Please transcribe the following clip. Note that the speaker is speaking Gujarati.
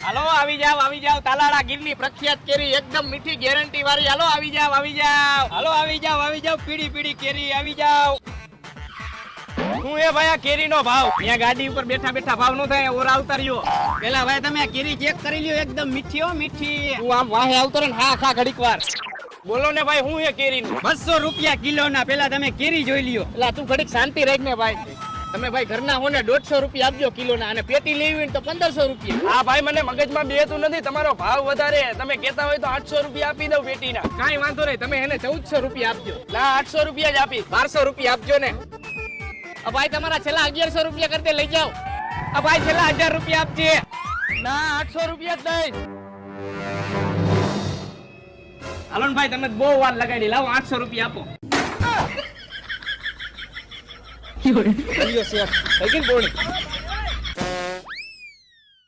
હાલો આવી જાવ તાલાળા ગીરની પ્રખ્યાત કેરી એકદમ મીઠી ગેરંટી વાળી. હાલો આવી જાવ. હાલો આવી જાવ પીડી પીડી કેરી આવી જાવ. શું એ ભાઈ આ કેરીનો ભાવ? અહીંયા ગાડી ઉપર બેઠા બેઠા ભાવ નો થાય, ઓર આવતા રહ્યો. પેલા ભાઈ તમે કેરી ચેક કરી લ્યો, એકદમ મીઠી હો મીઠી. તું આમ વાહે આવતો રે ને ખા ઘડીક વાર. બોલો ને ભાઈ, શું એ કેરી 200 રૂપિયા કિલો ના. પેલા તમે કેરી જોઈ લ્યો. એટલે તું ઘડીક શાંતિ રાખ ને ભાઈ. તમે ભાઈ ઘરના હો ને 150 રૂપિયા આપજો કિલો ના, અને પેટી લેવી હોય ને તો 1500 રૂપિયા. હા ભાઈ, મને મગજમાં બેતું નથી, તમારો ભાવ વધારે. તમે કહેતા હોય તો 800 રૂપિયા આપી દઉં પેટીના. કાંઈ વાંધો નહીં, તમે એને 1400 રૂપિયા આપજો. ના 800 રૂપિયા જ આપી. 1200 રૂપિયા આપજો ને. ભાઈ તમારા છેલ્લા 1100 રૂપિયા કરી દે, લઈ જાઓ. ભાઈ છેલ્લા 1000 રૂપિયા આપજે. ના 800 રૂપિયા જ દઈશ. હાલો ને ભાઈ, તમે બહુ વાર લગાડી, લાવો 800 રૂપિયા આપો. થઈ ગઈ ને બોણી.